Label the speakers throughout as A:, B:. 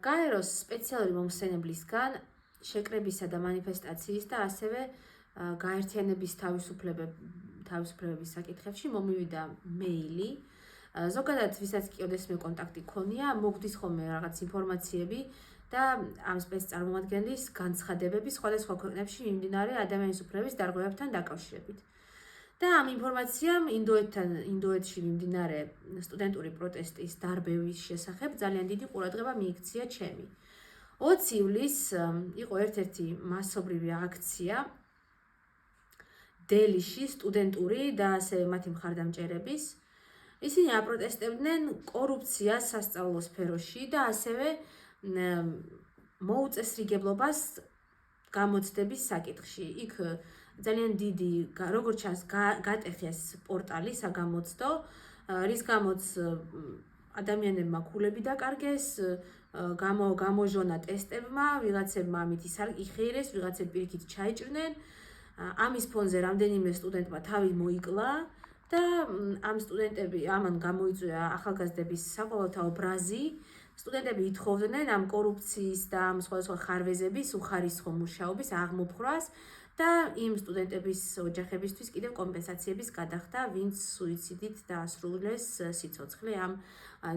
A: გაეროს სპეციალური მომხსენებლისგან შეკრებისა და მანიფესტაციის და ასევე გაერთიანების თავისუფლებების საკითხებში მომივიდა მეილი. ზოგადად ვისაც კი ოდესმე კონტაქტი ქონია, მოგდის ხოლმე რაღაც ინფორმაციები და ამ სპეცწარმომადგენლის განცხადებები სხვადასხვა ქვეყნებში მიმდინარე ადამიანის უფლებების დარღვევებთან დაკავშირებით. და ამ ინფორმაციამ ინდოეთში მიმდინარე სტუდენტური პროტესტის დარბევის შესახებ ძალიან დიდი ყურადღება მიიქცია ჩემი. 20 ივლისს იყო ერთ-ერთი მასობრივი აქცია დელიში სტუდენტური და ასევე მათი მხარდამჭერების. ისინი აპროტესტებდნენ კორუფციას სასწავლო სფეროში და ასევე მოუწესრიგებლობას გამოცდების საკითხში. იქ ძალიან დიდი, როგორც ჩანს, გატეხეს პორტალი საგამოცდო, რის გამოც ადამიანებმა ქულები დაკარგეს, გამოჟონა ტესტებმა, ვიღაცებმა ამით იხეირეს, ვიღაცები პირიქით ჩაიჭრნენ. ამის ფონზე რამდენიმე სტუდენტმა თავი მოიკლა და ამ სტუდენტები ამან გამოიწვია ახალგაზრდების საყოველთაო ბრაზი. სტუდენტები ითხოვდნენ ამ კორუფციის და ამ სხვადასხვა ხარვეზების უხარისხო მუშაობის აღმოფხვრას და იმ სტუდენტების ოჯახებისთვის კიდევ კომპენსაციების გადახდა, ვინც სუიციდით დაასრულეს სიცოცხლე ამ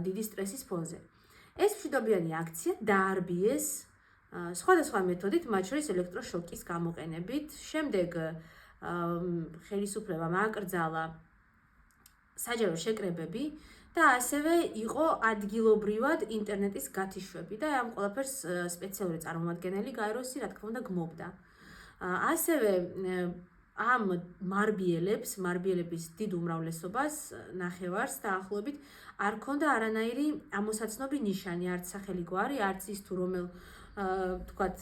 A: დიდი სტრესის ფონზე. ეს მშვიდობიანი აქცია დაარბიეს სხვადასხვა მეთოდით, მათ შორის ელექტროშოკის გამოყენებით. შემდეგ ხელისუფლებამ აკრძალა საჯარო შეკრებები და ასევე იყო ადგილობრივად ინტერნეტის გათიშვები და ამ ყველაფერს სპეციალური წარმომადგენელი გაეროსი, რა თქმა უნდა, გმობდა. ასევე ამ მარბიელების დიდ უმრავლესობას ნახევარს დაახლოებით არ ქონდა არანაირი ამოსაცნობი ნიშანი, არც სახელი გვარი, არც ის თუ რომელ თქვათ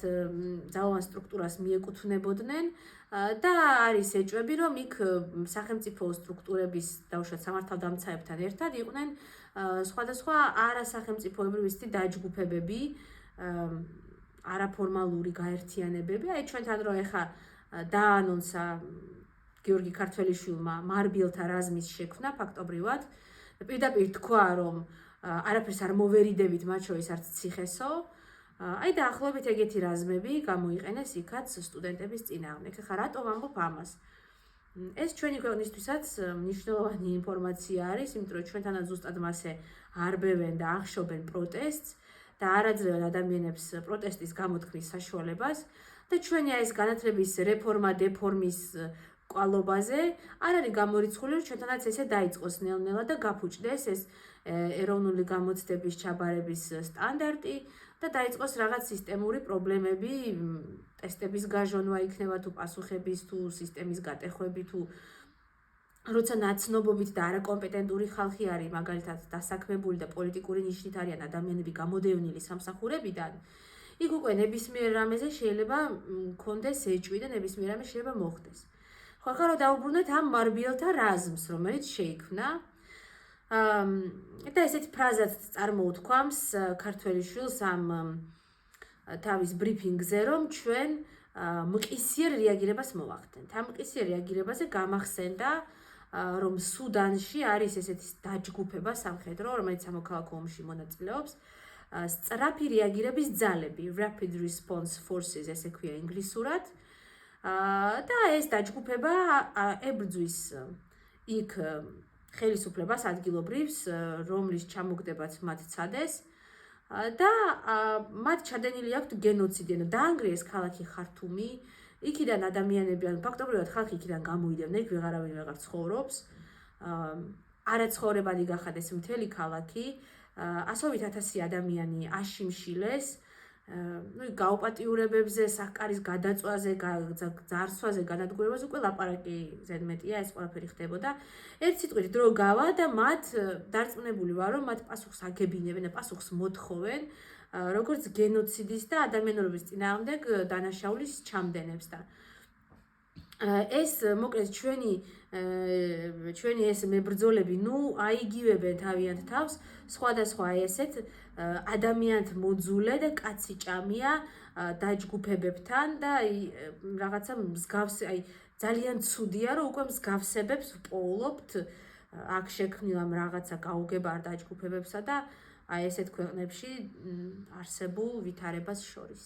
A: ძალოვან სტრუქტურას მიეკუთვნებოდნენ და არის ეჭვები, რომ იქ სახელმწიფო სტრუქტურების დაუშვათ სამართალდამცავებთან ერთად იყვნენ სხვადასხვა არასახელმწიფოებრივი დაჯგუფებები, არაფორმალური გაერთიანებები. აი ჩვენთან რო ეხა დაანონსა გიორგი ქართველიშვილმა მარბიელთა რაზმის შექმნა ფაქტობრივად, პირდაპირ თქვა, რომ არაფერს არ მოვერიდებით, მათ შორის არც ციხესო. აი დაახლოებით ეგეთი რაზმები გამოიყენეს იქაც სტუდენტების წინააღმდეგ. ეხლა რატომ ვამბობ ამას? ეს ჩვენი ქვეყნისთვისაც მნიშვნელოვანი ინფორმაცია არის, იმიტომ რომ ჩვენთანაც ზუსტად მასე არბევენ და ახშობენ პროტესტს და არაძლევენ ადამიანებს პროტესტის გამოთქმის საშუალებას და ჩვენი ეს განათლების რეფორმა დეფორმის კვალობაზე არ არის გამორიცხული, რომ ჩვენთანაც ესე დაიწყოს ნელ-ნელა და გაფუჭდეს ეს ეროვნული გამოცდების ჩაბარების სტანდარტი და დაიწყოს რაღაც სისტემური პრობლემები, ტესტების გაჟონვა იქნება თუ პასუხების თუ სისტემის გატეხვები თუ როცა ნაცნობობით და არაკომპეტენტური ხალხი არის მაგალითად დასაქმებული და პოლიტიკური ნიშნით არიან ადამიანები გამოდევნილი სამსახურებიდან, იქ უკვე ნებისმიერ რამეზე შეიძლება მქონდეს ეჭვი და ნებისმიერ რამე შეიძლება მოხდეს. ხო, ახლა რომ დავუბრუნდეთ ამ მარბიელთა რაზმს, რომელიც შეიქმნა და ესეთი ფრაზაც წარმოუთქვამს ქართველიშვილს ამ თავის ბრიფინგზე, რომ ჩვენ მყისიერ რეაგირებას მოვახდენთ. ამ მყისიერ რეაგირებაზე გამახსენდა, რომ სუდანში არის ესეთი დაჯგუფება სამხედრო, რომელიც სამოქალაქო ომში მონაწილეობს, სწრაფი რეაგირების ძალები, Rapid Response Forces, ესე ქვია ინგლისურად. და ეს დაჯგუფება ებრძვის იქ ხელისუფლებას ადგილობრივს, რომლის ჩამოგდებაც მათ ცადეს და მათ ჩადენილი აქვთ გენოციდი, ანუ დაანგრიეს ქალაქი ხართუმი, იქიდან ადამიანები, ანუ ფაქტობრივად ხალხი იქიდან გამოიდევდნენ, იქ ვეღარავინ ვეღარ ცხოვრობს, არაცხოვრებადი გახადეს მთელი ქალაქი, ასობით 1000 ადამიანი აშიმშილეს, გაუპატიურებებზე, სახკარის გადაწვაზე, ძარცვაზე, განადგურებაზე უკვე ლაპარაკი ზედმეტია, ეს ყველაფერი ხდებოდა. ერთ სიტყვით დრო გავა და მათ დარწმუნებული ვარ, რომ მათ პასუხს აგებინებენ და პასუხს მოთხოვენ, როგორც გენოციდის და ადამიანურობის წინააღმდეგ დანაშაულის ჩამდენებს და ეს მოკლედ ჩვენი ეს მებრძოლები, აიგივებენ თავიანთ თავს სხვადასხვა ესეთ ადამიანთ მოძულე და კაცი ჭამია დაჯგუფებებთან და რაღაცა მსგავსი, ძალიან ცუდია, რომ უკვე მსგავსებებს ვპოულობთ აქ შექმნილ ამ რაღაცა გაუგებარ დაჯგუფებებსა და აი ესეთ ქვეყნებში არსებულ ვითარებას შორის.